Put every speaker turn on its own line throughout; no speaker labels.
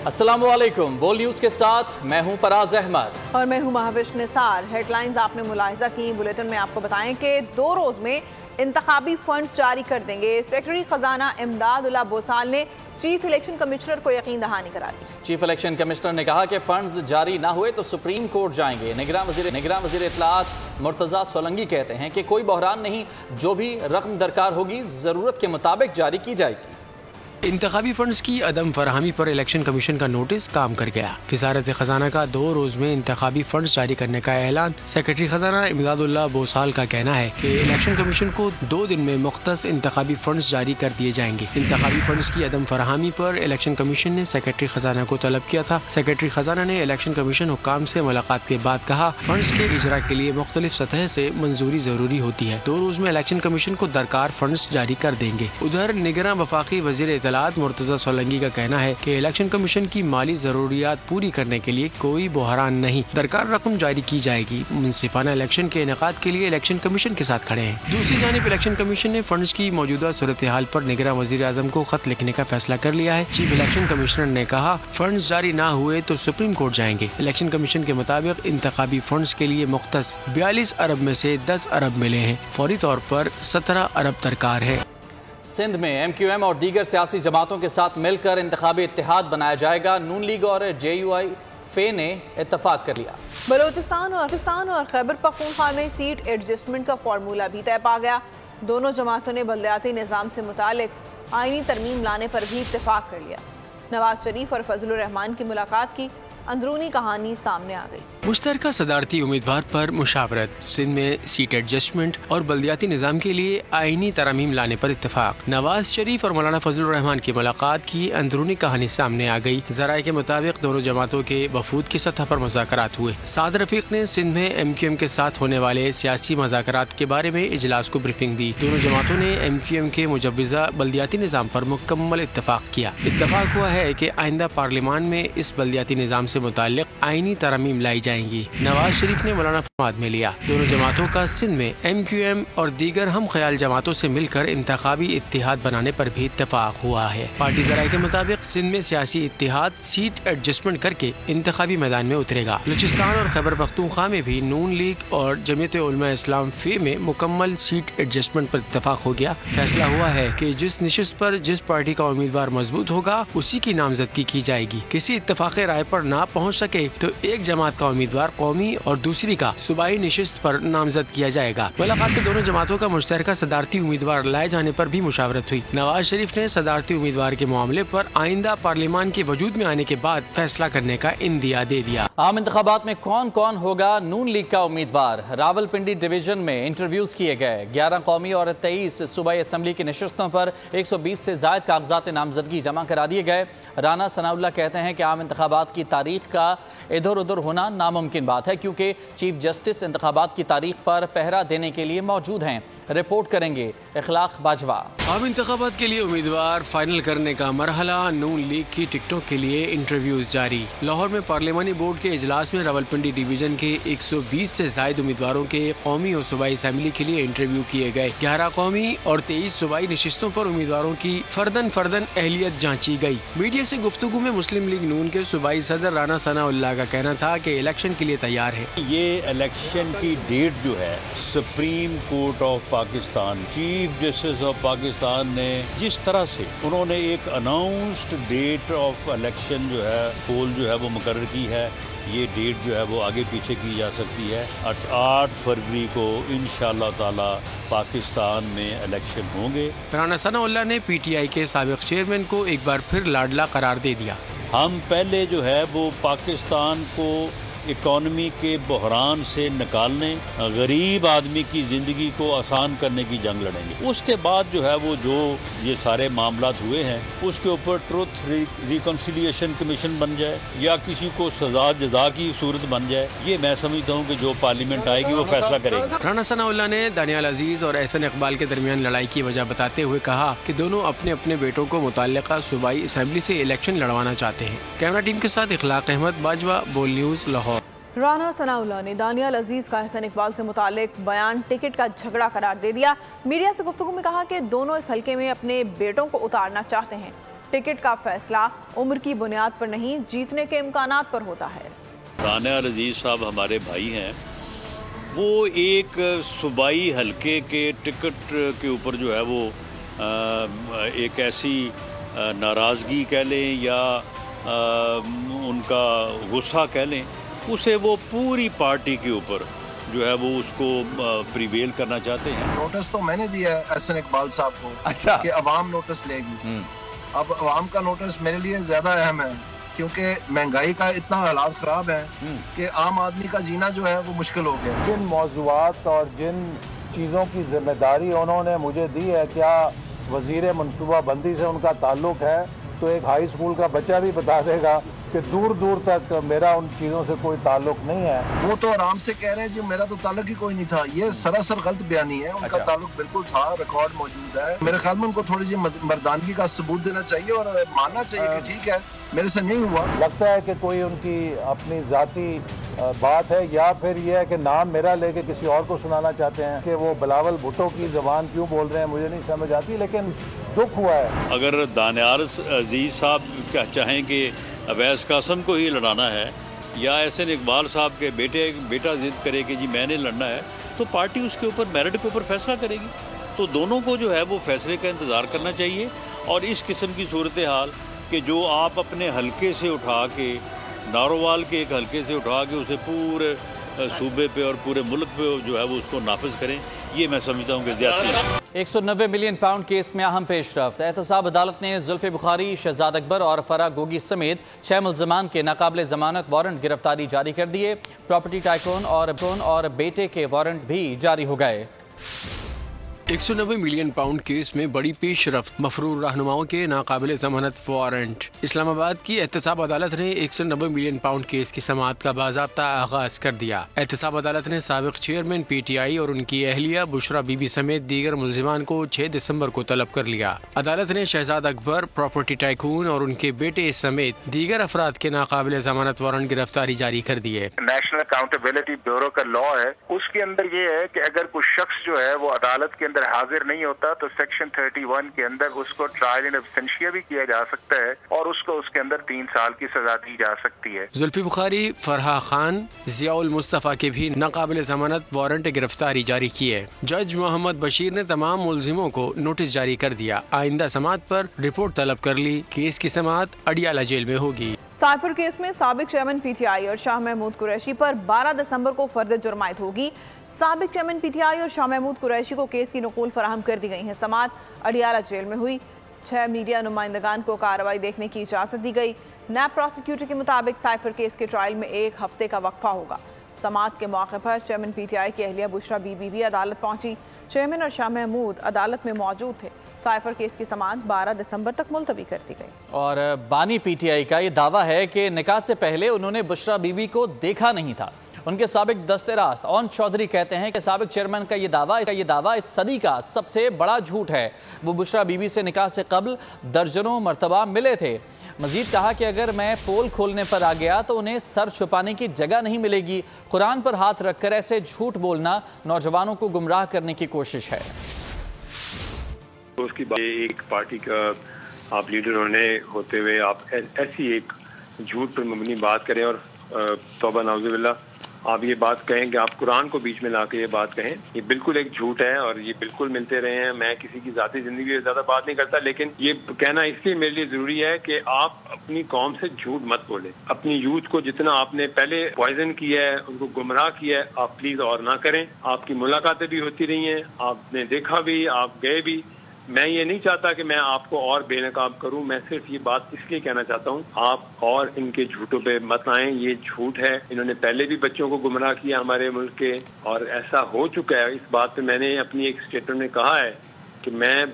السلام علیکم، بول نیوز کے ساتھ میں ہوں فراز احمد
اور میں ہوں مہوش نثار۔ ہیڈ لائنز آپ نے ملاحظہ کی، بلیٹن میں آپ کو بتائیں کہ 2 روز میں انتخابی فنڈز جاری کر دیں گے۔ سیکرٹری خزانہ امداد اللہ بوسال نے چیف الیکشن کمشنر کو یقین دہانی کرا دی۔
چیف الیکشن کمشنر نے کہا کہ فنڈز جاری نہ ہوئے تو سپریم کورٹ جائیں گے۔ نگراں وزیر اطلاعات مرتضیٰ سولنگی کہتے ہیں کہ کوئی بحران نہیں، جو بھی رقم درکار ہوگی ضرورت کے مطابق جاری کی جائے گی۔
انتخابی فنڈز کی عدم فراہمی پر الیکشن کمیشن کا نوٹس کام کر گیا۔ وزارت خزانہ کا 2 روز میں انتخابی فنڈز جاری کرنے کا اعلان۔ سیکرٹری خزانہ امداد اللہ بوسال کا کہنا ہے کہ الیکشن کمیشن کو 2 دن میں مختص انتخابی فنڈز جاری کر دیے جائیں گے۔ انتخابی فنڈز کی عدم فراہمی پر الیکشن کمیشن نے سیکرٹری خزانہ کو طلب کیا تھا۔ سیکرٹری خزانہ نے الیکشن کمیشن حکام سے ملاقات کے بعد کہا، فنڈز کے اجرا کے لیے مختلف سطح سے منظوری ضروری ہوتی ہے۔ 2 روز میں الیکشن کمیشن کو درکار فنڈز جاری کر دیں گے۔ ادھر نگراں وفاقی وزیر اطلاعات مرتضیٰ سولنگی کا کہنا ہے کہ الیکشن کمیشن کی مالی ضروریات پوری کرنے کے لیے کوئی بحران نہیں، درکار رقم جاری کی جائے گی۔ منصفانہ الیکشن کے انعقاد کے لیے الیکشن کمیشن کے ساتھ کھڑے ہیں۔ دوسری جانب الیکشن کمیشن نے فنڈز کی موجودہ صورتحال پر نگراں وزیر اعظم کو خط لکھنے کا فیصلہ کر لیا ہے۔ چیف الیکشن کمشنر نے کہا، فنڈز جاری نہ ہوئے تو سپریم کورٹ جائیں گے۔ الیکشن کمیشن کے مطابق انتخابی فنڈز کے لیے مختص 42 ارب میں سے 10 ارب ملے ہیں، فوری طور پر 17 ارب درکار ہے۔
سندھ میں ایم کیو ایم اور دیگر سیاسی جماعتوں کے ساتھ مل کر انتخابی اتحاد بنایا جائے گا۔ نون لیگ اور جے یو آئی فے نے اتفاق کر لیا۔
بلوچستان اور خیبر پختونخوا میں سیٹ ایڈجسٹمنٹ کا فارمولہ بھی طے پا گیا۔ دونوں جماعتوں نے بلدیاتی نظام سے متعلق آئینی ترمیم لانے پر بھی اتفاق کر لیا۔ نواز شریف اور فضل الرحمان کی ملاقات کی اندرونی کہانی سامنے آ گئی۔
مشترکہ صدارتی امیدوار پر مشاورت۔ سندھ میں سیٹ ایڈجسٹمنٹ اور بلدیاتی نظام کے لیے آئینی ترامیم لانے پر اتفاق۔ نواز شریف اور مولانا فضل الرحمان کی ملاقات کی اندرونی کہانی سامنے آ گئی۔ ذرائع کے مطابق دونوں جماعتوں کے وفود کی سطح پر مذاکرات ہوئے۔ سعد رفیق نے سندھ میں ایم کیو ایم کے ساتھ ہونے والے سیاسی مذاکرات کے بارے میں اجلاس کو بریفنگ دی۔ دونوں جماعتوں نے ایم کیو ایم کے مجوزہ بلدیاتی نظام پر مکمل اتفاق کیا۔ اتفاق ہوا ہے کہ آئندہ پارلیمان میں اس بلدیاتی نظام سے متعلق آئینی ترامیم لائی جائیں گی۔ نواز شریف نے مولانا فواد میں لیا۔ دونوں جماعتوں کا سندھ میں ایم کیو ایم اور دیگر ہم خیال جماعتوں سے مل کر انتخابی اتحاد بنانے پر بھی اتفاق ہوا ہے۔ پارٹی ذرائع کے مطابق سندھ میں سیاسی اتحاد سیٹ ایڈجسٹمنٹ کر کے انتخابی میدان میں اترے گا۔ بلوچستان اور خیبر پختونخوا میں بھی نون لیگ اور جمعیت علماء اسلام فے میں مکمل سیٹ ایڈجسٹمنٹ پر اتفاق ہو گیا۔ فیصلہ ہوا ہے کہ جس نشست پر جس پارٹی کا امیدوار مضبوط ہوگا اسی کی نامزدگی کی جائے گی۔ کسی اتفاق رائے پر نہ پہنچ سکے تو ایک جماعت کا امیدوار قومی اور دوسری کا صوبائی نشست پر نامزد کیا جائے گا۔ ملاقات میں دونوں جماعتوں کا مشترکہ صدارتی امیدوار لائے جانے پر بھی مشاورت ہوئی۔ نواز شریف نے صدارتی امیدوار کے معاملے پر آئندہ پارلیمان کے وجود میں آنے کے بعد فیصلہ کرنے کا اندیا دے دیا۔
عام انتخابات میں کون کون ہوگا نون لیگ کا امیدوار؟ راولپنڈی ڈویژن میں انٹرویوز کیے گئے۔ 11 قومی اور 23 صوبائی اسمبلی کی نشستوں پر 120 سے زائد کاغذات نامزدگی جمع کرا دیے گئے۔ رانا ثناء اللہ کہتے ہیں کہ عام انتخابات کی تاریخ کا ادھر ادھر ہونا ناممکن بات ہے، کیونکہ چیف جسٹس انتخابات کی تاریخ پر پہرا دینے کے لیے موجود ہیں۔ رپورٹ کریں گے اخلاق باجوہ۔
عام انتخابات کے لیے امیدوار فائنل کرنے کا مرحلہ، نون لیگ کی ٹکٹوں کے لیے انٹرویوز جاری۔ لاہور میں پارلیمانی بورڈ کے اجلاس میں راولپنڈی ڈویژن کے 120 سے زائد امیدواروں کے قومی اور صوبائی اسمبلی کے لیے انٹرویو کیے گئے۔ 11 قومی اور 23 صوبائی نشستوں پر امیدواروں کی فردن اہلیت جانچی گئی۔ میڈیا سے گفتگو میں مسلم لیگ نون کے صوبائی صدر رانا ثناء اللہ کا کہنا تھا کہ الیکشن کے لیے تیار ہے۔
یہ الیکشن کی ڈیٹ جو ہے supreme court of Pakistan, chief justice of Pakistan نے جس طرح سے انہوں نے ایک اناؤنسڈ ڈیٹ آف الیکشن جو ہے پول جو ہے وہ مقرر کی ہے، یہ ڈیٹ جو ہے وہ آگے پیچھے کی جا سکتی ہے۔ 8 فروری کو انشاءاللہ تعالی پاکستان میں الیکشن ہوں گے۔
رانا ثناء اللہ نے پی ٹی آئی کے سابق چیئرمین کو ایک بار پھر لاڈلا قرار دے دیا۔
ہم پہلے جو ہے وہ پاکستان کو اکانومی کے بحران سے نکالنے، غریب آدمی کی زندگی کو آسان کرنے کی جنگ لڑیں گے۔ اس کے بعد جو ہے وہ جو یہ سارے معاملات ہوئے ہیں اس کے اوپر ٹروتھ ریکنسیلیشن کمیشن بن جائے یا کسی کو سزا جزا کی صورت بن جائے، یہ میں سمجھتا ہوں کہ جو پارلیمنٹ آئے گی وہ فیصلہ کرے گی۔
رانا ثناء اللہ نے دانیال عزیز اور احسن اقبال کے درمیان لڑائی کی وجہ بتاتے ہوئے کہا کہ دونوں اپنے اپنے بیٹوں کو متعلقہ صوبائی اسمبلی سے الیکشن لڑوانا چاہتے ہیں۔ کیمرہ ٹیم کے ساتھ اخلاق احمد، باجوہ، بول نیوز، لاہور۔
رانا ثناء اللہ نے دانیال عزیز کا احسن اقبال سے متعلق بیان ٹکٹ کا جھگڑا قرار دے دیا۔ میڈیا سے گفتگو میں کہا کہ دونوں اس حلقے میں اپنے بیٹوں کو اتارنا چاہتے ہیں۔ टिकट का फैसला उम्र की बुनियाद पर नहीं, जीतने के इम्कानात पर होता है।
दानियाल अजीज साहब हमारे भाई हैं, वो एक सूबाई हलके के टिकट के ऊपर जो है वो एक ऐसी नाराज़गी कह लें या उनका गुस्सा कह लें, उसे वो पूरी पार्टी के ऊपर जो है वो उसको प्रिवेल करना चाहते हैं।
नोटिस तो मैंने दिया है एहसन इकबाल साहब को,
अच्छा,
कि अवाम नोटिस लेगी। अब अवाम का नोटिस मेरे लिए ज्यादा अहम है, क्योंकि महंगाई का इतना हालात खराब है कि आम आदमी का जीना जो है वो मुश्किल हो गया।
जिन मौज़ूआत और जिन चीज़ों की जिम्मेदारी उन्होंने मुझे दी है, क्या वज़ीर मनसूबा बंदी से उनका ताल्लुक है, तो एक हाई स्कूल का बच्चा भी बता देगा कि दूर दूर तक मेरा उन चीज़ों से कोई ताल्लुक नहीं है।
वो तो आराम से कह रहे हैं जी मेरा तो ताल्लुक ही कोई नहीं था। ये सरासर गलत बयानी है, उनका ताल्लुक बिल्कुल था, रिकॉर्ड मौजूद है। मेरे ख्याल में उनको थोड़ी सी मर्दानगी का सबूत देना चाहिए और मानना चाहिए कि ठीक है मेरे से नहीं हुआ।
लगता है कि कोई उनकी अपनी ज़ाती बात है, या फिर ये है कि नाम मेरा लेके किसी और को सुनाना चाहते हैं कि वो बिलावल भुट्टो की ज़बान क्यों बोल रहे हैं, मुझे नहीं समझ आती, लेकिन दुख हुआ है।
अगर दानियाल अजीज साहब क्या चाहें कि अवैस कासम को ही लड़ाना है या एहसन इकबाल साहब के बेटा जिद करे कि जी मैंने लड़ना है, तो पार्टी उसके ऊपर मेरिट के ऊपर फैसला करेगी। तो दोनों को जो है वो फैसले का इंतज़ार करना चाहिए। और इस किस्म की सूरत हाल कि जो आप अपने हलके से उठा के, नारोवाल के एक हलके से उठा के उसे पूरे सूबे पे और पूरे मुल्क पे जो है वो उसको नाफिज करें, ये मैं समझता हूँ कि ज़्यादा है।
190 मिलियन पाउंड केस में अहम पेशरफ्त। एहतसाब अदालत ने जुल्फी बुखारी, शहजाद अकबर और फराह गोगी समेत 6 मुल्ज़मान के नाकाबिले ज़मानत वारंट गिरफ्तारी जारी कर दिए। प्रॉपर्टी टाइकून और बेटे के वारंट भी जारी हो गए।
190 मिलियन पाउंड केस में बड़ी पेशरफ्त, मफरूर रहनुमाओं के नाकाबिले जमानत वारंट। इस्लामाबाद की एहतसाब अदालत ने 190 मिलियन पाउंड केस की समाअत का बाज़ाब्ता आगाज कर दिया। एहतसाब अदालत ने साबिक चेयरमैन PTI और उनकी अहलिया बुशरा बीबी समेत दीगर मुल्जिमान को 6 दिसंबर को तलब कर लिया। अदालत ने शहजाद अकबर, प्रॉपर्टी टाइकून और उनके बेटे समेत दीगर अफराद के नाकाबिले जमानत वारंट गिरफ्तारी जारी कर दिए।
नेशनल अकाउंटेबिलिटी ब्यूरो का लॉ है, उसके अंदर ये है कि अगर कोई शख्स जो है वो अदालत के हाजिर नहीं होता तो सेक्शन 31 के अंदर उसको ट्रायल इन एब्सेंशिया भी किया जा सकता है और उसको उसके अंदर 3 साल की सजा दी जा सकती है।
जुल्फी बुखारी, फरहा खान, जियाउल मुस्तफा के भी नाकाबिले जमानत वारंट गिरफ्तारी जारी किए। जज मोहम्मद बशीर ने तमाम मुल्जिमों को नोटिस जारी कर दिया। आइंदा समाअत पर रिपोर्ट तलब कर ली। केस की समाअत अडियाला जेल में होगी।
साइफर केस में साबिक चेयरमैन PTI और शाह महमूद कुरैशी पर 12 दिसंबर को फर्द जुर्मायत होगी। साबिक चेयरमैन PTI और शाह महमूद कुरैशी को केस की नकूल फराहम कर दी गई है। समाअत अडियाला जेल में हुई। 6 मीडिया नुमाइंदगान को कार्रवाई देखने की इजाज़त दी गई। नैब प्रोसिक्यूटर के मुताबिक साइफर केस के ट्रायल में 1 हफ्ते का वक्फा होगा। समाअत के मौके पर चेयरमैन PTI की अहलिया बुशरा बीबी भी अदालत पहुंची। चेयरमैन और शाह महमूद अदालत में मौजूद थे। साइफर केस की समाअत 12 दिसंबर तक मुलतवी कर दी गई।
और बानी PTI का ये दावा है कि निकाह से पहले उन्होंने बुशरा बीबी को देखा नहीं था। उनके साबिक दस्ते रास्त ओन चौधरी कहते हैं कि साबिक चेयरमैन का ये दावा इस सदी का सबसे बड़ा झूठ है। वो बुशरा बीबी से निकाह से कबल दर्जनों मर्तबा मिले थे। मजीद कहा कि अगर मैं पोल खोलने पर आ गया तो उन्हें सर छुपाने की जगह नहीं मिलेगी। कुरान पर हाथ रखकर ऐसे झूठ बोलना नौजवानों को गुमराह करने की कोशिश है।
उसकी एक पार्टी का आप लीडर होने होते हुए आप ऐसी एक झूठ पर मबनी बात करें और तौबा नाउज़ुबिल्लाह आप ये बात कहें कि आप कुरान को बीच में लाके ये बात कहें, ये बिल्कुल एक झूठ है और ये बिल्कुल मिलते रहे हैं। मैं किसी की जाती जिंदगी में ज्यादा बात नहीं करता, लेकिन ये कहना इसलिए मेरे लिए जरूरी है कि आप अपनी कौम से झूठ मत बोले। अपनी यूथ को जितना आपने पहले पॉइजन किया है, उनको गुमराह किया है, आप प्लीज और ना करें। आपकी मुलाकातें भी होती रही हैं, आपने देखा भी, आप गए भी। मैं ये नहीं चाहता कि मैं आपको और बेनकाब करूं। मैं सिर्फ ये बात इसलिए कहना चाहता हूं, आप और इनके झूठों पे मत आएं। ये झूठ है। इन्होंने पहले भी बच्चों को गुमराह किया हमारे मुल्क के, और ऐसा हो चुका है। इस बात पे मैंने अपनी एक स्टेटमेंट में कहा है कि मैं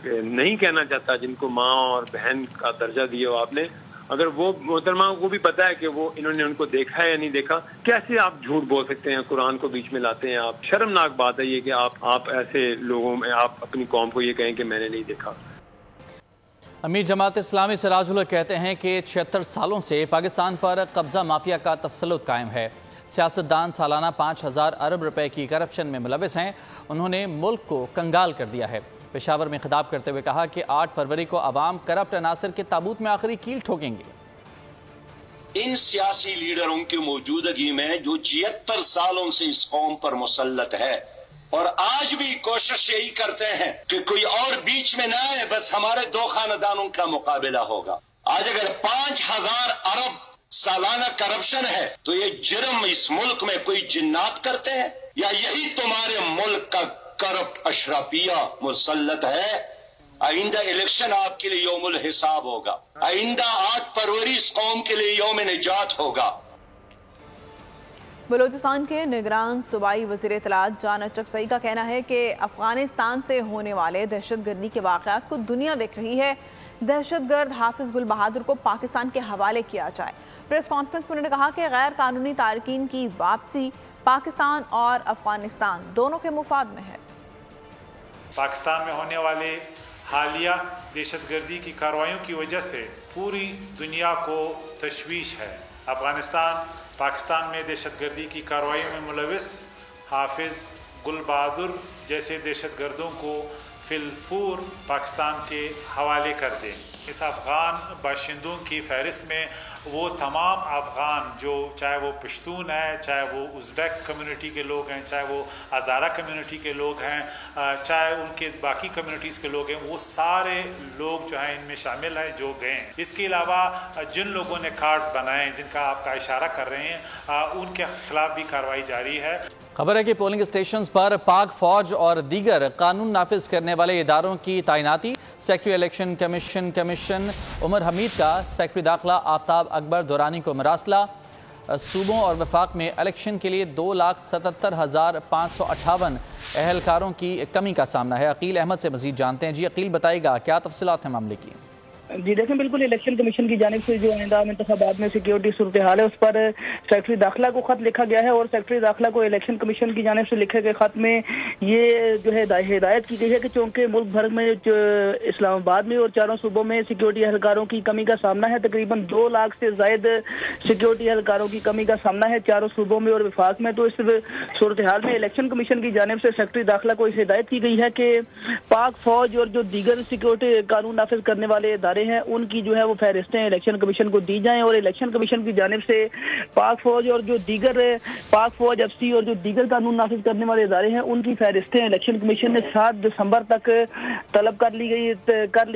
नहीं कहना चाहता जिनको माँ और बहन का दर्जा दिया हो आपने, अगर वो मोहतरमा को भी पता है कि वो इन्होंने उनको देखा है या नहीं देखा, कैसे आप झूठ बोल सकते हैं? कुरान को बीच में लाते हैं आप। शर्मनाक बात है ये कि आप ऐसे लोगों में आप अपनी कौम को ये कहें कि मैंने नहीं देखा।
अमीर जमात इस्लामी सिराजुल हक कहते हैं कि 76 सालों से पाकिस्तान पर कब्जा माफिया का तसल्लुत कायम है। सियासतदान सालाना 5000 अरब रुपए की करप्शन में मुलविस हैं। उन्होंने मुल्क को कंगाल कर दिया है। पेशावर में खिताब करते हुए कहा कि 8 फरवरी को अवाम करप्ट अनासर के ताबूत में आखिरी कील ठोकेंगे।
इन सियासी लीडरों की मौजूदगी में जो 76 सालों से इस कौम पर मुसल्लत है और आज भी कोशिश यही करते हैं कि कोई और बीच में ना आए, बस हमारे 2 खानदानों का मुकाबला होगा। आज अगर 5000 अरब सालाना करप्शन है तो ये जुर्म इस मुल्क में कोई जिन्नात करते हैं या यही तुम्हारे मुल्क का करप्ट अशराफिया मुसल्लत है? आइंदा इलेक्शन आपके लिए यौमुल हिसाब होगा। आइंदा 8 फरवरी इस कौम के लिए यौम निजात होगा।
बलूचिस्तान के निगरान सूबाई वज़ीर इत्तलात जान अचकसई का कहना है कि अफगानिस्तान से होने वाले दहशतगर्दी के वाक़यात को दुनिया देख रही है। दहशतगर्द हाफिज गुल बहादुर को पाकिस्तान के हवाले किया जाए। प्रेस कॉन्फ्रेंस में उन्होंने कहा कि गैर कानूनी तारकीन की वापसी पाकिस्तान और अफगानिस्तान दोनों के मुफाद में है।
पाकिस्तान में होने वाले हालिया दहशतगर्दी की कार्रवाइयों की वजह से पूरी दुनिया को तशवीश है। अफगानिस्तान पाकिस्तान में दहशतगर्दी की कार्रवाइयों में मुलविस हाफिज गुल बहादुर जैसे दहशतगर्दों को फिलफूर पाकिस्तान के हवाले कर दें। इस अफ़गान बाशिंदों की फहरिस्त में वो तमाम अफ़गान जो चाहे वो पश्तून है, चाहे वो उज़्बेक कम्युनिटी के लोग हैं, चाहे वो हज़ारा कम्युनिटी के लोग हैं, चाहे उनके बाकी कम्युनिटीज़ के लोग हैं, वो सारे लोग जो हैं इनमें शामिल हैं जो गए हैं। इसके अलावा जिन लोगों ने कार्ड्स बनाए हैं जिनका आपका इशारा कर रहे हैं उनके खिलाफ भी कार्रवाई जारी है।
खबर है कि पोलिंग स्टेशंस पर पाक फौज और दीगर कानून नाफिज करने वाले इदारों की तैनाती। Secretary election commission Umar Hamid का सेक्रेटरी दाखिला आफ्ताब अकबर दुरानी को मरासला। सूबों और वफाक में इलेक्शन के लिए 2,77,558 अहलकारों की कमी का सामना है। अकील अहमद से मजीद जानते हैं। जी अकील, बताइएगा क्या तफसीलात हैं मामले की?
जी देखें, बिल्कुल इलेक्शन कमीशन की जानिब से जो आइंदा इंतखाबात में सिक्योरिटी सूरत हाल है उस पर सेक्रेटरी दाखिला को खत लिखा गया है और सेक्रेटरी दाखिला को इलेक्शन कमीशन की जानिब से लिखे गए खत में ये जो है हिदायत की गई है कि चूँकि मुल्क भर में इस्लामाबाद में और चारों सूबों में सिक्योरिटी एहलकारों की कमी का सामना है। तकरीबन 2 लाख से जायद सिक्योरिटी एहलकारों की कमी का सामना है चारों सूबों में और विफाक में। तो इस सूरत हाल में इलेक्शन कमीशन की जानिब से सेक्रेटरी दाखिला को हिदायत की गई है कि पाक फौज और जो दीगर सिक्योरिटी कानून नाफिज करने वाले इदारे हैं उनकी जो है वो फहरिस्तें इलेक्शन कमीशन को दी जाएं और इलेक्शन कमीशन की जानिब से पाक फौज और जो दीगर पाक फौज एफसी और जो दीगर कानून नाफिज करने वाले इदारे हैं उनकी फहरिस्तें इलेक्शन कमीशन ने 7 दिसंबर तक तलब कर ली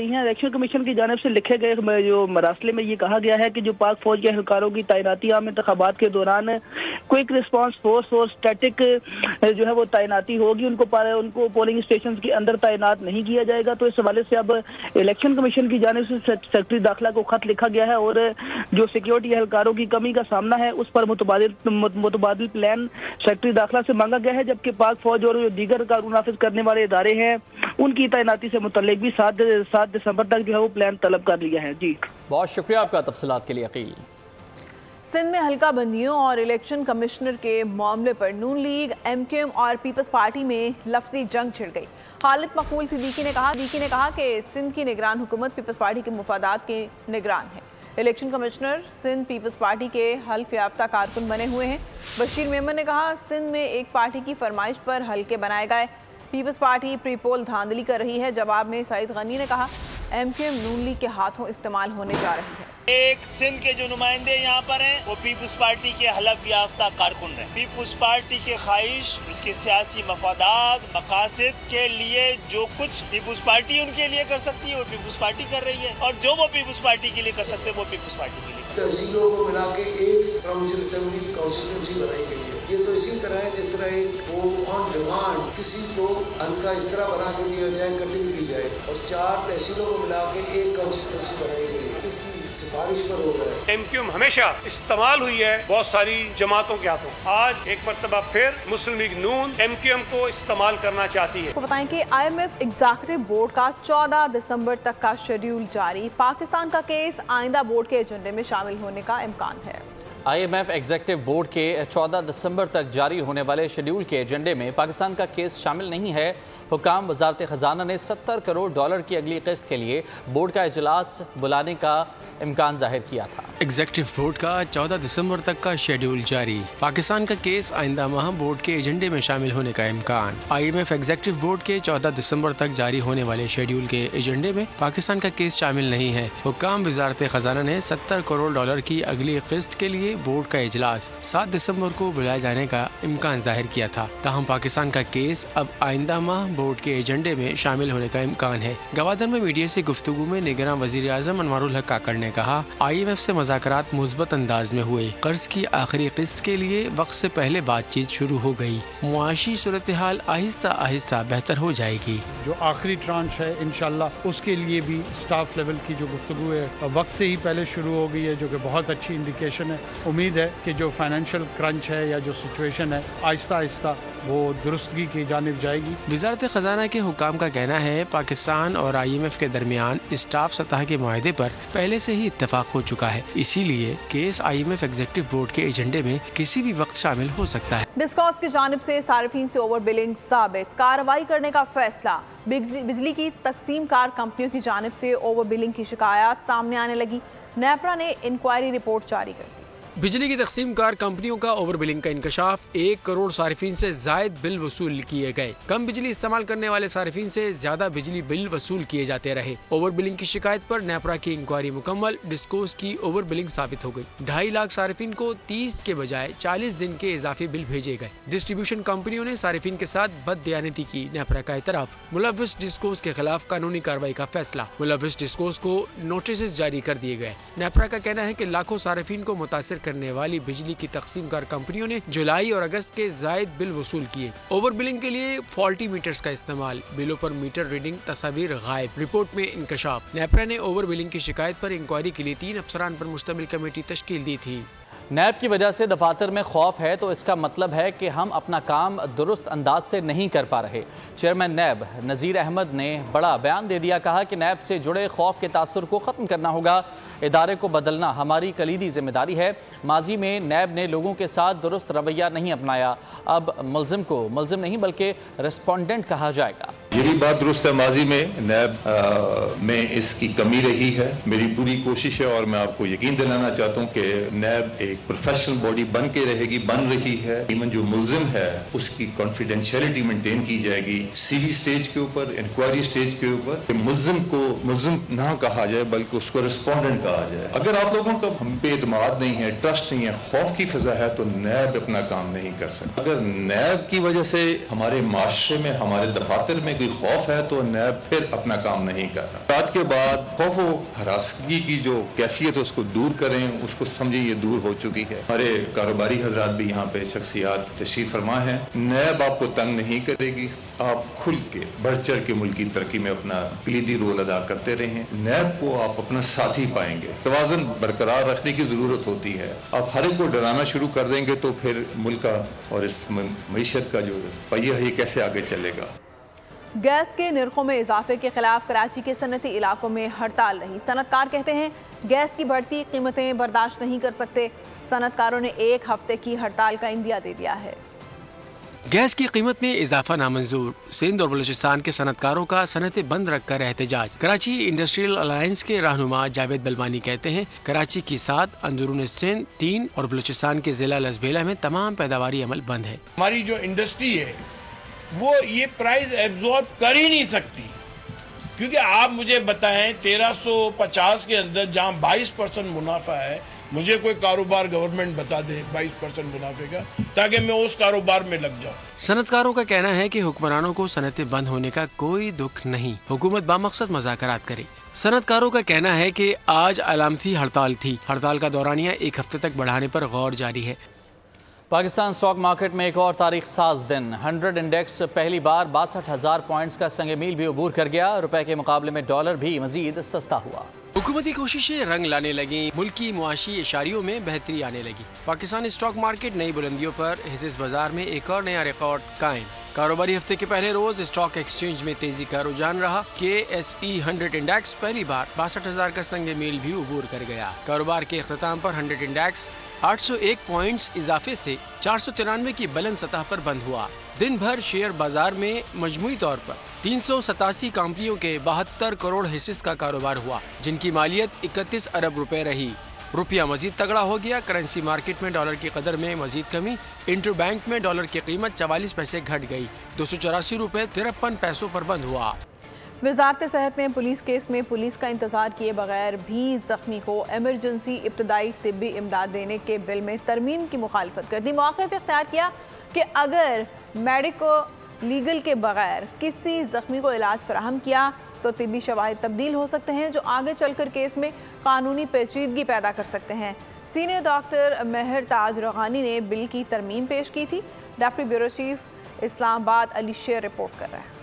हैं। इलेक्शन कमीशन की जानिब से लिखे गए जो मरासले में ये कहा गया है कि जो पाक फौज के एहलकारों की तैनाती आम इंतखाबात के दौरान क्विक रिस्पॉन्स फोर्स और स्टैटिक जो है वो तैनाती होगी, उनको पोलिंग स्टेशन के अंदर तैनात नहीं किया जाएगा। तो इस हवाले से अब इलेक्शन कमीशन की जानिब से सेक्रेटरी दाखिला को खत लिखा गया है और जो सिक्योरिटी एहलकारों की कमी का सामना है उस पर मुतबादिल प्लान सेक्रेटरी दाखिला से मांगा गया है। जबकि पाक फौज और जो दीगर कानून नाफिज करने वाले इदारे हैं उनकी तैनाती से मुतल्लिक भी 7 दिसंबर तक जो है वो प्लान तलब कर लिया है। जी
बहुत शुक्रिया आपका तफसीलात के लिए अकील।
सिंध में हल्का बंदियों और इलेक्शन कमिश्नर के मामले पर नून लीग, MQM और पीपल्स पार्टी में लफ्जी जंग छिड़ गई। खालिद मकबूल सिद्दीकी ने कहा कि सिंध की निगरान हुकूमत पीपल्स पार्टी के मुफादात के निगरान है। इलेक्शन कमिश्नर सिंध पीपल्स पार्टी के हल्फ याफ्ता कारकुन बने हुए हैं। बशीर मेमन ने कहा सिंध में एक पार्टी की फरमाइश पर हल्के बनाए गए, पीपल्स पार्टी प्री पोल धांधली कर रही है। जवाब में सईद गनी ने कहा MQM नून लीग के हाथों इस्तेमाल होने जा रही है।
एक सिंध के जो नुमाइंदे यहाँ पर हैं वो पीपल्स पार्टी के हलफ याफ्ता कारकुन हैं। पीपल्स पार्टी के ख्वाहिश, उसके सियासी मफादात, मकासद के लिए जो कुछ पीपल्स पार्टी उनके लिए कर सकती है वो पीपल्स पार्टी कर रही है और जो वो पीपल्स पार्टी के लिए कर सकते हैं वो पीपल्स पार्टी के लिए।
तहसीलों को मिला के एक काउंसिल असेंबली की कॉन्स्टिट्यूंसी बनाई गई है। ये तो इसी तरह है जिस तरह एक वो ऑन डिमांड किसी को हल्का इस तरह बना के दिया जाए, कटिंग दी जाए और 4 तहसीलों को मिला के एक कॉन्स्टिट्यूंसी बनाई गई है। इसकी सिफारिश पर हो रहा है। MQM हमेशा इस्तेमाल हुई है बहुत सारी जमातों के हाथों। आज एक मरतबा फिर मुस्लिम लीग नून MQM को इस्तेमाल करना चाहती है।
आपको बताएं कि IMF एग्जीक्यूटिव बोर्ड का 14 दिसंबर तक का शेड्यूल जारी। पाकिस्तान का केस आइंदा बोर्ड के एजेंडे में शामिल होने का इम्कान है।
IMF एग्जीक्यूटिव बोर्ड के 14 दिसंबर तक जारी होने वाले शेड्यूल के एजेंडे में पाकिस्तान का केस शामिल नहीं है। हुकाम वजारत खजाना ने $70 करोड़ की अगली किस्त के लिए बोर्ड का इजलास बुलाने का इम्कान जाहिर किया था।
एग्जीक्यूटिव बोर्ड का 14 दिसंबर तक का शेड्यूल जारी। पाकिस्तान का केस आइंदा माह बोर्ड के एजेंडे में शामिल होने का इम्कान। IMF एग्जीक्यूटिव बोर्ड के 14 दिसंबर तक जारी होने वाले शेड्यूल के एजेंडे में पाकिस्तान का केस शामिल नहीं है। हुक्काम वजारत खजाना ने $70 करोड़ की अगली किस्त के लिए बोर्ड का इजलास 7 दिसंबर को बुलाए जाने का इम्कान जाहिर किया था। ताहम पाकिस्तान का केस अब आइंदा माह बोर्ड के एजेंडे में शामिल होने का इम्कान है। गवादर में मीडिया से गुफ्तगू में निगरान वजीर आजम अनवारुल हक काकड़ ने कहा, IMF से मुज़ाकरात मुस्बत अंदाज में हुए। कर्ज की आखिरी किस्त के लिए वक्त से पहले बातचीत शुरू हो गई। मुआशी सूरत हाल आहिस्ता आहिस्ता बेहतर हो जाएगी।
जो आखिरी ट्रांच है इंशाल्लाह उसके लिए भी स्टाफ लेवल की जो गुफ्तगू है वक्त से ही पहले शुरू हो गई है, जो कि बहुत अच्छी इंडिकेशन है। उम्मीद है कि जो फाइनेंशियल क्रंच है या जो सिचुएशन है आहिस्ता आहिस्ता वो दुरुस्तगी की जानिब जाएगी।
वजारत खजाना के हुकाम का कहना है पाकिस्तान और IMF के दरमियान स्टाफ सतह के मुआहदे पर पहले से ही इत्तफाक हो चुका है, इसीलिए केस IMF एग्जीक्यूटिव बोर्ड के एजेंडे में किसी भी वक्त शामिल हो सकता है।
डिस्कॉस की जानिब से सार्फिन से ओवर बिलिंग साबित, कार्रवाई करने का फैसला। बिजली की तकसीम कार कंपनियों की जानिब से ओवर बिलिंग की शिकायत सामने आने लगी। नेपरा ने इंक्वायरी रिपोर्ट जारी कर दी।
बिजली की तकसीम कार कंपनियों का ओवर बिलिंग का इंकशाफ, 1 करोड़ सारिफीन से जायद बिल वसूल किए गए। कम बिजली इस्तेमाल करने वाले सारिफीन से ज्यादा बिजली बिल वसूल किए जाते रहे। ओवर बिलिंग की शिकायत पर नेपरा की इंक्वायरी मुकम्मल, डिस्कोस की ओवर बिलिंग साबित हो गई। 2.5 लाख सारिफीन को 30 के बजाय 40 दिन के इजाफी बिल भेजे गए। डिस्ट्रीब्यूशन कंपनियों ने सारिफीन के साथ बददियानती की। नेपरा का एतराफ, मुलव्विस डिस्कोस के खिलाफ कानूनी कार्रवाई का फैसला। मुलव्विस डिस्कोस को नोटिस जारी कर दिए गए। नेपरा का कहना है कि लाखों सारिफीन को मुतासिर करने वाली बिजली की तकसीम कार कंपनियों ने जुलाई और अगस्त के जायद बिल वसूल किए। ओवर बिलिंग के लिए फॉल्टी मीटर्स का इस्तेमाल, बिलों पर मीटर रीडिंग तस्वीर गायब। रिपोर्ट में इंकशाफ, नेपरा ने ओवर बिलिंग की शिकायत पर इंक्वायरी के लिए 3 अफसरान पर मुश्तमिल कमेटी तश्कील दी थी।
नैब की वजह से दफातर में खौफ है तो इसका मतलब है कि हम अपना काम दुरुस्त अंदाज से नहीं कर पा रहे। चेयरमैन नैब नज़ीर अहमद ने बड़ा बयान दे दिया। कहा कि नैब से जुड़े खौफ के तासुर को ख़त्म करना होगा। इदारे को बदलना हमारी कलीदी जिम्मेदारी है। माजी में नैब ने लोगों के साथ दुरुस्त रवैया नहीं अपनाया। अब मुल्जिम को मुल्जिम नहीं बल्कि रिस्पोंडेंट कहा जाएगा।
ये भी बात दुरुस्त है, माजी में नैब में इसकी कमी रही है। मेरी पूरी कोशिश है और मैं आपको यकीन दिलाना चाहता हूँ कि नैब एक प्रोफेशनल बॉडी बन के रहेगी, बन रही है। इवन जो मुल्जिम है उसकी कॉन्फिडेंशियलिटी मेंटेन की जाएगी। सीवी स्टेज के ऊपर, इंक्वायरी स्टेज के ऊपर मुल्जिम को मुल्जिम ना कहा जाए बल्कि उसको रिस्पोंडेंट कहा जाए। अगर आप लोगों का हम पे एतमाद नहीं है, ट्रस्ट नहीं है, खौफ की फिजा है तो नैब अपना काम नहीं कर सकता। अगर नैब की वजह से हमारे माशरे में, हमारे दफातर में कोई खौफ है तो नैब फिर अपना काम नहीं कर रहा। आज के बाद खौफ व हरासगी की जो कैफियत है उसको दूर करें, उसको समझे ये दूर हो चुकी है। हमारे कारोबारी हजरात भी यहाँ पे शख्सियात तशरीफ फरमा है। नैब आपको तंग नहीं करेगी। आप खुल के बढ़ चढ़ के मुल्क की तरक्की में अपना कलीदी रोल अदा करते रहें। नैब को आप अपना साथी पाएंगे। तवाज़ुन बरकरार रखने की जरूरत होती है। आप हर एक को डराना शुरू कर देंगे तो फिर मुल्क का और इस मईशत का जो पहिया है ये कैसे आगे चलेगा।
गैस के निर्खों में इजाफे के खिलाफ कराची के सनती इलाकों में हड़ताल रही। सनतकार कहते हैं गैस की बढ़ती कीमतें बर्दाश्त नहीं कर सकते। सनतकारों ने 1 हफ्ते की हड़ताल का इंदिया दे दिया है।
गैस की कीमत में इजाफा नामंजूर। सिंध और बलूचिस्तान के सनतकारों का सनतें बंद रखकर एहतजाज। कराची इंडस्ट्रियल अलायंस के रहनुमा जावेद बलवानी कहते हैं कराची की 7, अंदरून सिंध 3 और बलूचिस्तान के जिला लसबेला में तमाम पैदावारी अमल बंद है।
हमारी जो इंडस्ट्री है वो ये प्राइस एब्जॉर्ब कर ही नहीं सकती, क्योंकि आप मुझे बताएं 1350 के अंदर जहां 22% मुनाफा है, मुझे कोई कारोबार गवर्नमेंट बता दे 22% मुनाफे का, ताकि मैं उस कारोबार में लग जाऊं।
सनतकारों का कहना है कि हुक्मरानों को सनतें बंद होने का कोई दुख नहीं, हुकूमत बामकसद मुज़ाकरात करे। सनतकारों का कहना है कि आज अलामती हड़ताल थी। हड़ताल का दौरानिया 1 हफ्ते तक बढ़ाने पर गौर जारी है।
पाकिस्तान स्टॉक मार्केट में एक और तारीख साज दिन। 100 इंडेक्स पहली बार 62,000 पॉइंट्स का संग मील भी अबूर कर गया। रुपए के मुकाबले में डॉलर भी मजीद सस्ता हुआ।
हुकूमती कोशिशें रंग लाने लगी। मुल्की मुआशी इशारियों में बेहतरी आने लगी। पाकिस्तान स्टॉक मार्केट नई बुलंदियों पर, हिस्सेस बाजार में एक और नया रिकॉर्ड कायम। कारोबारी हफ्ते के पहले रोज स्टॉक एक्सचेंज में तेजी का रुझान रहा। KSE 100 इंडेक्स पहली बार 62,000 का संग मील भी अबूर कर गया। कारोबार के इख्तिताम पर 100 इंडेक्स 801 पॉइंट्स इजाफे से 493 की बुलंद सतह पर बंद हुआ। दिन भर शेयर बाजार में मजमूई तौर पर 387 कंपनियों के 72 करोड़ हिस्सेस का कारोबार हुआ, जिनकी मालियत 31 अरब रुपए रही। रुपया मजीद तगड़ा हो गया। करेंसी मार्केट में डॉलर की कदर में मजीद कमी। इंटर बैंक में डॉलर की कीमत 44 पैसे घट गई, 284 रुपए 53 पैसों पर बंद हुआ।
वजारत सेहत ने पुलिस केस में पुलिस का इंतजार किए बगैर भी जख्मी को एमरजेंसी इब्तदाई तिब्बी इमदाद देने के बिल में तरमीम की मुखालफत कर दी। मौक़िफ़ इख्तियार किया कि अगर मेडिको लीगल के बगैर किसी जख्मी को इलाज फराहम किया तो तिब्बी शवाहिद तब्दील हो सकते हैं, जो आगे चलकर केस में कानूनी पेचीदगी पैदा कर सकते हैं। सीनियर डॉक्टर मेहरताज रोहानी ने बिल की तरमीम पेश की थी। Deputy bureau chief Islamabad Ali शेर रिपोर्ट कर रहे हैं।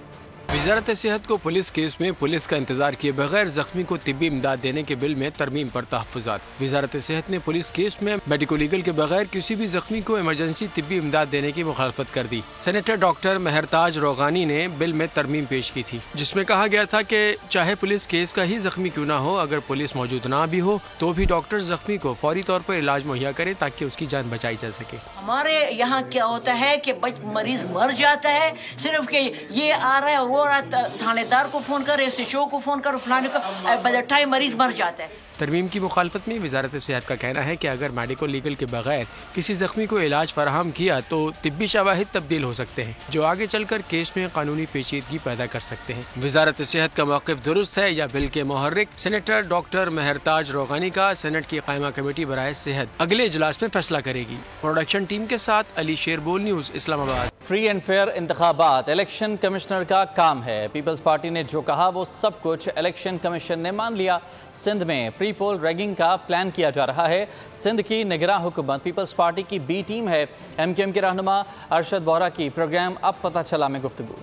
वजारत सेहत को पुलिस केस में पुलिस का इंतजार किए बगैर जख्मी को तिब्बी इमदाद देने के बिल में तरमीम पर तहफ़्फ़ुज़ात। वजारत सेहत ने पुलिस केस में मेडिको लीगल के बगैर किसी भी जख्मी को इमरजेंसी तिब्बी इमदाद देने की मुखालफत कर दी। सेनेटर डॉक्टर मेहरताज रोगानी ने बिल में तरमीम पेश की थी, जिसमें कहा गया था कि चाहे पुलिस केस का ही जख्मी क्यों न हो, अगर पुलिस मौजूद ना भी हो तो भी डॉक्टर जख्मी को फौरी तौर पर इलाज मुहैया करे ताकि उसकी जान बचाई जा सके।
हमारे यहाँ क्या होता है कि मरीज मर जाता है, सिर्फ कि ये आ रहा है, वो थानेदार को फोन कर, SHO को फोन कर, फलाने को, बाय द टाइम मरीज मर जाता है।
तरमीम की मुखालफत में वजारत सेहत का कहना है कि अगर मेडिको लीगल के बगैर किसी जख्मी को इलाज फराहम किया तो तिब्बी शवाहिद तब्दील हो सकते हैं, जो आगे चलकर केस में कानूनी पेचीदगी पैदा कर सकते हैं। वजारत सेहत का मौक़िफ़ दुरुस्त है या बिल के मुहर्रिक सेनेटर डॉक्टर मेहरताज रोगानी का सेनेट की कायमा कमेटी बराए सेहत अगले इजलास में फैसला करेगी। प्रोडक्शन टीम के साथ Ali Sher, Bol news, Islamabad.
Free and fair इंतखाबात इलेक्शन कमिश्नर का काम है। पीपल्स पार्टी ने जो कहा वो सब कुछ इलेक्शन कमीशन ने मान लिया। सिंध में प्री पोल रैगिंग का प्लान किया जा रहा है। सिंध की निगरान हुकूमत पीपल्स पार्टी की बी टीम है। MQM के रहनुमा अरशद बोहरा की प्रोग्राम अब पता चला में गुफ्तगू।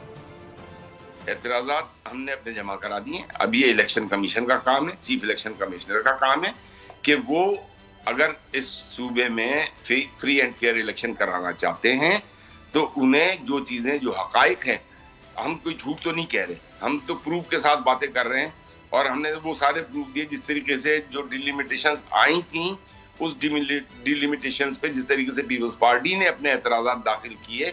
एतराज़ात हमने अपने जमा करा दिए। अब ये इलेक्शन कमीशन का काम है, चीफ इलेक्शन कमिश्नर का काम है कि वो अगर इस सूबे में फ्री एंड फेयर इलेक्शन कराना चाहते हैं तो उन्हें जो चीज़ें, जो हकाइक हैं, हम कोई झूठ तो नहीं कह रहे, हम तो प्रूफ के साथ बातें कर रहे हैं और हमने वो सारे प्रूफ दिए। जिस तरीके से जो डिलिमिटेशंस आई थी उस डिलिमिटेशंस पे जिस तरीके से पीपल्स पार्टी ने अपने एतराज़ात दाखिल किए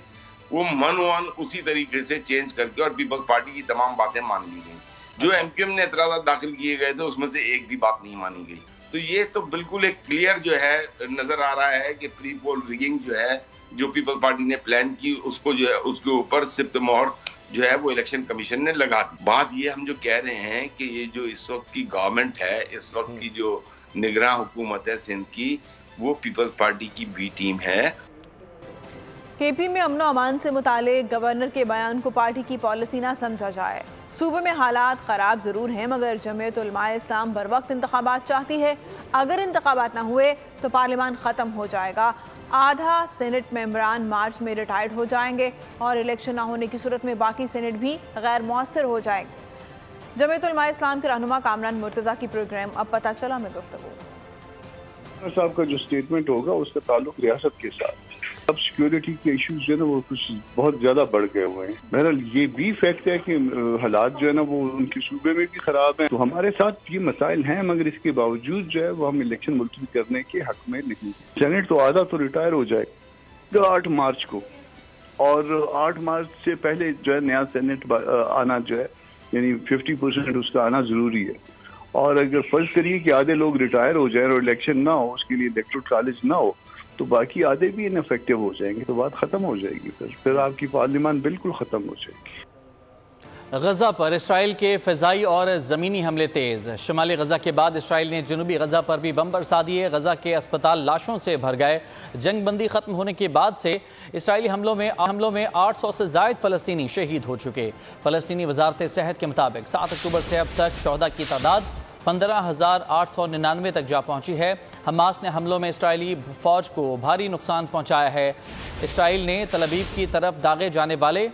वो मन उसी तरीके से चेंज करके और पीपल्स पार्टी की तमाम बातें मान ली गई। जो MQM ने एतराज़ात दाखिल किए गए थे उसमें से एक भी बात नहीं मानी गई। तो ये तो बिल्कुल एक क्लियर जो है नजर आ रहा है कि प्री पोल रिगिंग जो है, जो पीपल्स पार्टी ने प्लान की, उसको जो है उसके ऊपर सिफ्त मोहर जो है वो इलेक्शन कमीशन ने लगा दी। बात ये हम जो कह रहे हैं कि ये जो इस वक्त की गवर्नमेंट है, इस वक्त की जो निगरान हुकूमत है सिंध की, वो पीपल्स पार्टी की बी टीम है।
KP में अमन अमान से मुतालिक गवर्नर के बयान को पार्टी की पॉलिसी ना समझा जाए। सूबे में हालात ख़राब ज़रूर हैं मगर जमीयत उलमाए इस्लाम बर वक्त इंतखाबात चाहती है। अगर इंतखाबात ना हुए तो पार्लियामान ख़त्म हो जाएगा। आधा सेनेट मेंबरान मार्च में रिटायर्ड हो जाएंगे और इलेक्शन ना होने की सूरत में बाकी सेनेट भी गैर मौसर हो जाएंगे। जमीयत उलमाए इस्लाम के रहनुमा कामरान मुर्तज़ा की प्रोग्राम अब पता चला में गुफ्तगू।
साहब का जो स्टेटमेंट होगा उसका ताल्लुक रियासत के साथ। अब सिक्योरिटी के इश्यूज जो है ना वो कुछ बहुत ज्यादा बढ़ गए हुए हैं। बहरहाल ये भी फैक्ट है कि हालात जो है ना वो उनके सूबे में भी खराब हैं। तो हमारे साथ ये मसाइल हैं मगर इसके बावजूद जो है वो हम इलेक्शन मुलतवी करने के हक में नहीं। सेनेट तो आधा तो रिटायर हो जाए 8 मार्च को, और 8 मार्च से पहले जो है नया सेनेट आना जो है यानी 50% उसका आना जरूरी है। और अगर फर्ज करिए कि आधे लोग रिटायर हो जाए और इलेक्शन ना हो, उसके लिए इलेक्टोरल कॉलेज ना हो, तो बाकी आधे भी इनफेक्टिव हो जाएंगे, तो बात खत्म हो जाएगी। फिर आपकी पार्लियामान बिल्कुल खत्म हो जाएगी।
गजा पर इसराइल के फ़िज़ाई और ज़मीनी हमले तेज़। शुमाली गजा के बाद इसराइल ने जनूबी गजा पर भी बम बरसा दिए। गजा के अस्पताल लाशों से भर गए। जंग बंदी ख़त्म होने के बाद से इसराइली हमलों में 800 से ज़ायद फ़लस्तीनी शहीद हो चुके। फ़लस्तीनी वजारत सेहत के मुताबिक 7 अक्टूबर से अब तक शहदा की तादाद 15,899 तक जा पहुंची है। हमास ने हमलों में इसराइली फौज को भारी नुकसान पहुंचाया है। इसराइल ने तल अवीव की तरफ दागे जाने वाले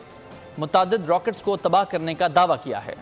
मुतअद्दिद रॉकेट्स को तबाह करने का दावा किया है।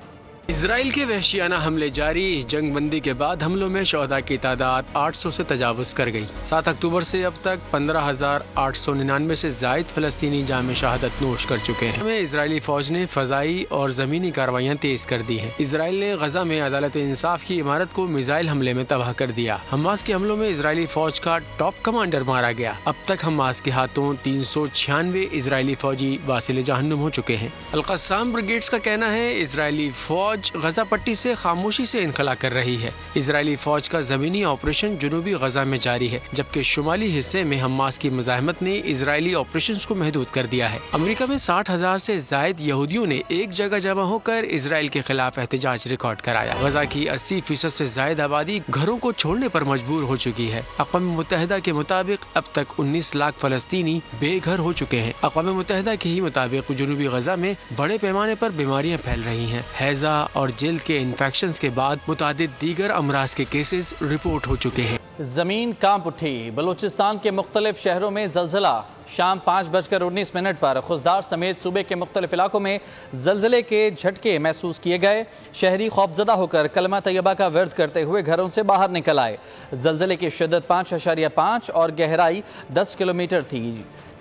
اسرائیل کے وحشیانہ حملے جاری، جنگ بندی کے بعد حملوں میں شہداء کی تعداد 800 سے تجاوز کر گئی۔ 7 اکتوبر سے اب تک 15,899 سے زائد فلسطینی جام شہادت نوش کر چکے ہیں۔ اسرائیلی فوج نے فضائی اور زمینی کارروائیاں تیز کر دی ہیں۔ اسرائیل نے غزہ میں عدالت انصاف کی عمارت کو میزائل حملے میں تباہ کر دیا۔ حماس کے حملوں میں اسرائیلی فوج کا ٹاپ کمانڈر مارا گیا۔ اب تک حماس کے ہاتھوں 396 اسرائیلی فوجی واصل جہنم ہو چکے ہیں۔ القسام بریگیڈز کا کہنا ہے اسرائیلی فوج غزہ پٹی سے خاموشی سے انخلا کر رہی ہے۔ اسرائیلی فوج کا زمینی آپریشن جنوبی غزہ میں جاری ہے، جبکہ شمالی حصے میں حماس کی مزاحمت نے اسرائیلی آپریشنز کو محدود کر دیا ہے۔ امریکہ میں 60,000 سے زائد یہودیوں نے ایک جگہ جمع ہو کر اسرائیل کے خلاف احتجاج ریکارڈ کرایا۔ غزہ کی 80% سے زائد آبادی گھروں کو چھوڑنے پر مجبور ہو چکی ہے۔ اقوام متحدہ کے مطابق اب تک 19 لاکھ فلسطینی بے گھر ہو چکے ہیں۔ اقوام متحدہ کے ہی مطابق جنوبی غزہ میں بڑے پیمانے پر بیماریاں پھیل رہی ہیں۔ ہیضہ اور جلد کے انفیکشنز کے بعد متعدد دیگر امراض کے کیسز رپورٹ ہو چکے ہیں۔
زمین کانپ اٹھی، بلوچستان کے مختلف شہروں میں زلزلہ۔ شام 5:19 پر خضدار سمیت صوبے کے مختلف علاقوں میں زلزلے کے جھٹکے محسوس کیے گئے۔ شہری خوفزدہ ہو کر کلمہ طیبہ کا ورد کرتے ہوئے گھروں سے باہر نکل آئے۔ زلزلے کی شدت 5.5 اور گہرائی 10 کلومیٹر تھی۔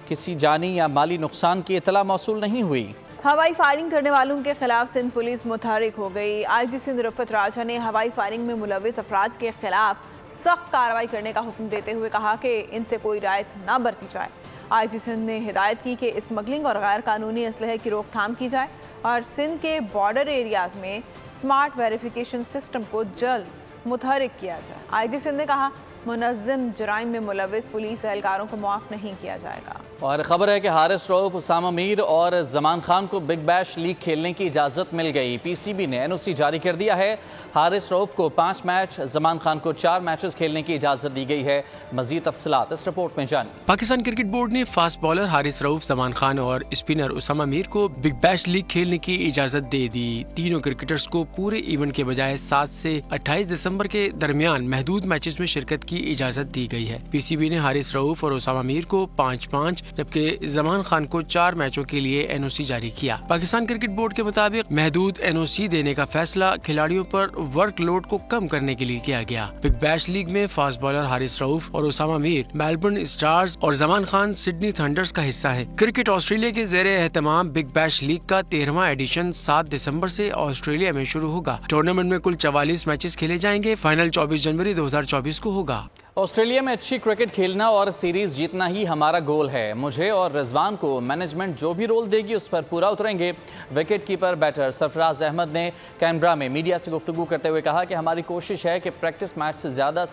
کسی جانی یا مالی نقصان کی اطلاع موصول نہیں ہوئی۔
ہوائی فائرنگ کرنے والوں کے خلاف سندھ پولیس متحرک ہو گئی۔ آئی جی سندھ رفعت راجہ نے ہوائی فائرنگ میں ملوث افراد کے خلاف سخت کارروائی کرنے کا حکم دیتے ہوئے کہا کہ ان سے کوئی رعایت نہ برتی جائے۔ آئی جی سندھ نے ہدایت کی کہ اسمگلنگ اور غیر قانونی اسلحے کی روک تھام کی جائے اور سندھ کے بارڈر ایریاز میں سمارٹ ویریفیکیشن سسٹم کو جلد متحرک کیا جائے۔ آئی جی سندھ نے کہا منظم جرائم میں ملوث پولیس اہلکاروں کو معاف نہیں کیا جائے گا۔
اور خبر ہے کہ حارث رؤف، اسامہ میر اور زمان خان کو بگ بیش لیگ کھیلنے کی اجازت مل گئی۔ پی سی بی نے این او سی جاری کر دیا ہے۔ حارث رؤف کو 5 میچ، زمان خان کو 4 میچز کھیلنے کی اجازت دی گئی ہے۔ مزید تفصیلات اس رپورٹ میں جانیں۔
پاکستان کرکٹ بورڈ نے فاسٹ بالر حارث رؤف، زمان خان اور اسپنر اسامہ میر کو بگ بیش لیگ کھیلنے کی اجازت دے دی۔ تینوں کرکٹرز کو پورے ایونٹ کے بجائے 7 سے 28 دسمبر کے درمیان محدود میچز میں شرکت کی اجازت دی گئی ہے۔ پی سی بی نے حارث رؤف اور اسامہ میر کو 5-5 جبکہ زمان خان کو 4 میچوں کے لیے این او سی جاری کیا۔ پاکستان کرکٹ بورڈ کے مطابق محدود این او سی دینے کا فیصلہ کھلاڑیوں پر ورک لوڈ کو کم کرنے کے لیے کیا گیا۔ بگ بیش لیگ میں فاسٹ بالر حارث رؤف اور اسامہ میر میلبرن اسٹارز اور زمان خان سڈنی تھنڈرز کا حصہ ہے۔ کرکٹ آسٹریلیا کے زیر اہتمام بگ بیش لیگ کا 13واں ایڈیشن 7 دسمبر سے آسٹریلیا میں شروع ہوگا۔ ٹورنامنٹ میں کل 44 میچز کھیلے جائیں گے۔ فائنل 24 جنوری 2024 کو ہوگا۔
آسٹریلیا میں اچھی کرکٹ کھیلنا اور سیریز جیتنا ہی ہمارا گول ہے۔ مجھے اور رضوان کو مینجمنٹ جو بھی رول دے گی اس پر پورا اتریں گے۔ وکٹ کیپر بیٹر سرفراز احمد نے کینبرا میں میڈیا سے گفتگو کرتے ہوئے کہا کہ ہماری کوشش ہے کہ پریکٹس میچ سے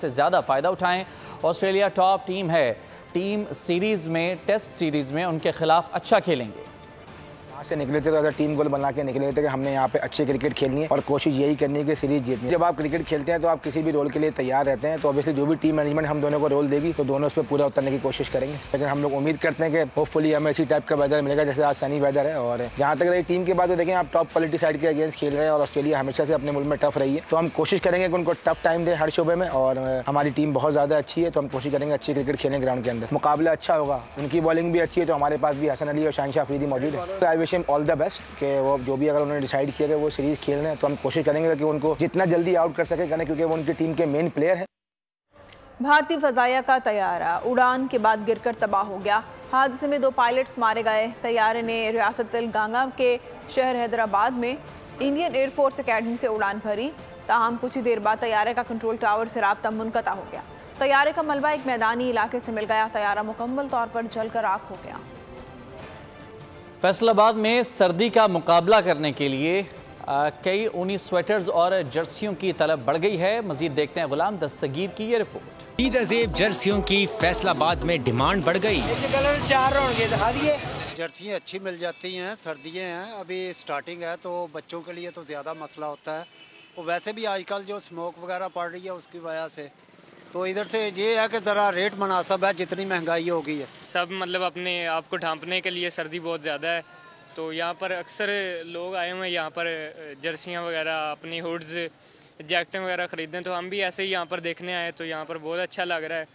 زیادہ فائدہ اٹھائیں۔ آسٹریلیا ٹاپ ٹیم ہے۔ ٹیم سیریز میں، ٹیسٹ سیریز میں ان کے خلاف اچھا کھیلیں گے۔
سے نکلے تھے تو ٹیم گول بنا کے نکلے تھے کہ ہم نے یہاں پہ اچھی کرکٹ کھیلنی ہے اور کوشش یہی کرنی ہے کہ سیریز جیتنی ہے۔ جب آپ کرکٹ کھیلتے ہیں تو آپ کسی بھی رول کے لیے تیار رہتے ہیں، تو اوبیسلی جو بھی ٹیم مینجمنٹ ہم دونوں کو رول دے گی تو دونوں اس پہ پورا اترنے کی کوشش کریں گے۔ لیکن ہم لوگ امید کرتے ہیں کہ ہوپ فلی ہمیں اسی ٹائپ کا ویدر ملے گا جیسے آج سنی ویدر ہے۔ اور جہاں تک رہی ٹیم کی بات ہے، دیکھیں آپ ٹاپ کوالٹی سائڈ کے اگینسٹ کھیل رہے ہیں اور آسٹریلیا ہمیشہ سے اپنے ملک میں ٹف رہی ہے، تو ہم کوشش کریں گے کہ ان کو ٹف ٹائم دیں ہر شعبے میں۔ اور ہماری ٹیم بہت زیادہ اچھی ہے تو ہم کوشش کریں گے اچھی کرکٹ کھیلیں گراؤنڈ کے اندر۔ مقابلہ اچھا ہوگا، ان کی بالنگ بھی اچھی ہے تو ہمارے پاس بھی حسن علی اور شاہنشاہ افریدی موجود ہے۔ آئی وش ہم آل دا بیسٹ کہ وہ جو بھی اگر انہوں نے ڈیسائیڈ کیا کہ وہ سیریز کھیل رہے ہیں تو ہم کوشش کریں گے کہ ان کو جتنا جلدی آؤٹ کر سکے کریں، کیونکہ وہ ان کی ٹیم کے مین پلیئر ہیں۔
بھارتی فضائیہ کا طیارہ اڑان کے بعد گر کر تباہ ہو گیا۔ حادثے میں 2 پائلٹس مارے گئے۔ طیارے نے ریاست تلنگانہ کے شہر حیدرآباد میں انڈین ایئر فورس اکیڈمی سے اڑان بھری، تاہم کچھ ہی دیر بعد طیارے کا کنٹرول ٹاور سے رابطہ منقطع ہو گیا۔ طیارے کا ملبہ ایک میدانی علاقے سے مل گیا۔ طیارہ مکمل طور پر جل کر راکھ ہو گیا۔
فیصل آباد میں سردی کا مقابلہ کرنے کے لیے کئی اونی سویٹرز اور جرسیوں کی طلب بڑھ گئی ہے۔ مزید دیکھتے ہیں غلام دستگیر کی یہ رپورٹ۔
عید ازیب جرسیوں کی فیصل آباد میں ڈیمانڈ بڑھ گئی۔
جرسیاں اچھی مل جاتی ہیں، سردیاں ہیں، ابھی سٹارٹنگ ہے تو بچوں کے لیے تو زیادہ مسئلہ ہوتا ہے۔ وہ ویسے بھی آج کل جو اسموک وغیرہ پڑ رہی ہے اس کی وجہ سے تو ادھر سے یہ ہے کہ ذرا ریٹ مناسب ہے جتنی مہنگائی ہو گئی ہے۔
سب مطلب اپنے آپ کو ڈھانپنے کے لیے سردی بہت زیادہ ہے تو یہاں پر اکثر لوگ آئے ہوئے ہیں یہاں پر جرسیاں وغیرہ، اپنی ہوڈز، جیکٹیں وغیرہ خریدیں، تو ہم بھی ایسے ہی یہاں پر دیکھنے آئے تو یہاں پر بہت اچھا لگ رہا ہے۔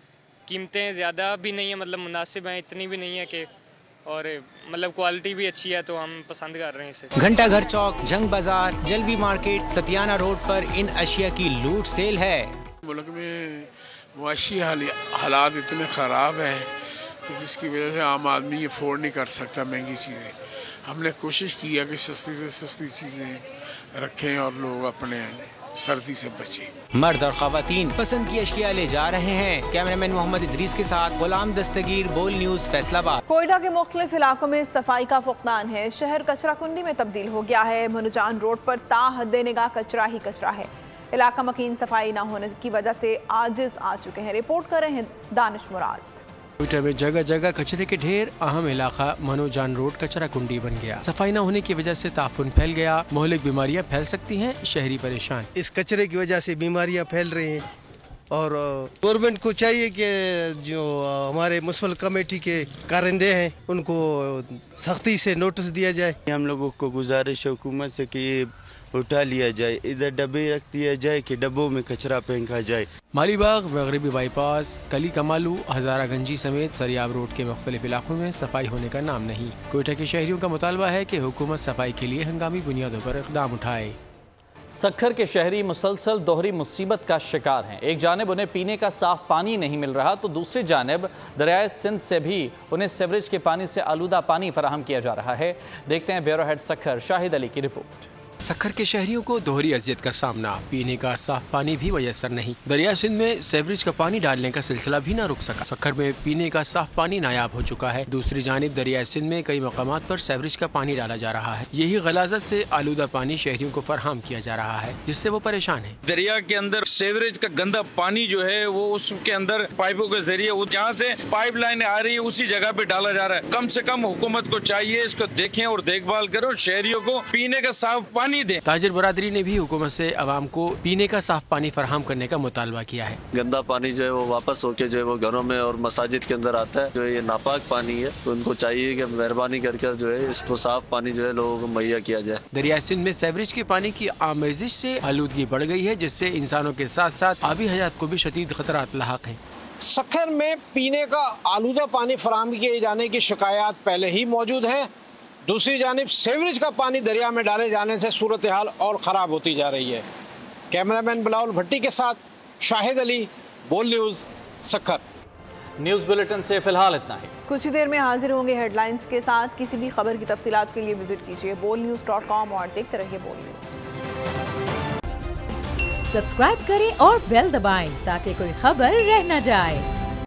قیمتیں زیادہ بھی نہیں ہیں، مطلب مناسب ہیں، اتنی بھی نہیں ہے کہ، और मतलब क्वालिटी भी अच्छी है, तो हम पसंद कर रहे हैं इसे।
घंटा घर चौक, जंग बाजार, जलवी मार्केट, सतियाना रोड पर इन अशिया की लूट सेल है।
मुल्क में मुआशी हालात इतने ख़राब हैं कि जिसकी वजह से आम आदमी अफोर्ड नहीं कर सकता महंगी चीज़ें। हमने कोशिश की है कि सस्ती से सस्ती चीज़ें रखें और लोग अपने सर्दी से बचें।
मर्द और ख़वातीन पसंद की अशिया ले जा रहे हैं। कैमरामैन मोहम्मद इदरीस के साथ गुलाम दस्तगीर, बोल न्यूज़, फैसलाबाद।
कोयटा के मुख्तलिफ इलाकों में सफाई का फुकदान है। शहर कचरा कुंडी में तब्दील हो गया है। मनुजान रोड पर ताहद्दे निगाह कचरा ही कचरा है। इलाका मकीन सफाई न होने की वजह से आजिज आ चुके हैं। रिपोर्ट कर रहे हैं दानिश मुराद।
कोयटा में जगह जगह कचरे के ढेर, अहम इलाका मनोजान रोड कचरा कुंडी बन गया। सफाई न होने की वजह से ताफुन फैल गया। मोहलिक बीमारियां फैल सकती हैं, शहरी परेशान।
इस कचरे की वजह से बीमारियां फैल रही हैं और गवर्नमेंट को चाहिए कि जो हमारे म्युनिसिपल कमेटी के कारिंदे हैं उनको सख्ती से नोटिस दिया जाए।
हम लोगों को गुजारिश है हुकूमत से कि ये उठा लिया जाए, इधर डब्बे रख दिया जाए कि डब्बों में कचरा फेंका जाए।
मालीबाग, मगरबी बाईपास, कली कमालू, हजारा गंजी समेत सरियाब रोड के मुख्तलिफ इलाकों में सफाई होने का नाम नहीं। कोयटा के शहरियों का मुतालबा है कि हुकूमत सफाई के लिए हंगामी बुनियादों पर इक़दाम उठाए।
सक्खर के शहरी मुसलसल दोहरी मुसीबत का शिकार हैं। एक जानिब उन्हें पीने का साफ पानी नहीं मिल रहा तो दूसरी जानिब दरियाए सिंध से भी उन्हें सीवरेज के पानी से आलूदा पानी फराहम किया जा रहा है। देखते हैं ब्यूरो हेड सक्खर शाहिद अली की रिपोर्ट।
सक्खर के शहरियों को दोहरी अजियत का सामना, पीने का साफ पानी भी मयसर नहीं। दरिया सिंध में सीवरेज का पानी डालने का सिलसिला भी न रुक सका। सक्खर में पीने का साफ पानी नायाब हो चुका है। दूसरी जानिब दरिया सिंध में कई मकामात पर सीवरेज का पानी डाला जा रहा है। यही गलाजत से आलूदा पानी शहरियों को फराहम किया जा रहा है, जिससे वो परेशान है।
दरिया के अंदर सीवरेज का गंदा पानी जो है वो उसके अंदर पाइपों के जरिए जहाँ से पाइप लाइन आ रही है उसी जगह पे डाला जा रहा है। कम से कम हुकूमत को चाहिए इसको देखें और देखभाल करो, शहरियों को पीने का साफ पानी दे।
ताजिर बरादरी ने भी हुकूमत से अवाम को पीने का साफ पानी फराहम करने का मुतालबा किया है।
गंदा पानी जो है वो वापस होके जो है वो घरों में और मसाजिद के अंदर आता है। जो ये नापाक पानी है तो उनको चाहिए कि मेहरबानी करके जो है इसको साफ पानी जो है लोगों को मुहैया किया जाए।
दरिया सिंध में सीवरेज के पानी की आमेजिश से आलूदगी बढ़ गई है, जिससे इंसानों के साथ साथ आबी हयात को भी शदीद खतरात लाहक हैं।
सक्खर में पीने का आलूदा पानी फराहम किए जाने की शिकायत पहले ही मौजूद है। दूसरी जानिब सीवरेज का पानी दरिया में डाले जाने से सूरत हाल और ख़राब होती जा रही है। कैमरामैन बिलावल भट्टी के साथ शाहिद अली, बोल न्यूज़, सक्खर।
न्यूज़ बुलेटिन से फिलहाल इतना ही।
कुछ ही देर में हाजिर होंगे हेडलाइंस के साथ। किसी भी खबर की तफसीलात के लिए विजिट कीजिए bolnews.com और देखते रहिए बोल न्यूज़।
सब्सक्राइब करें और बेल दबाएं ताकि कोई खबर रह न जाए।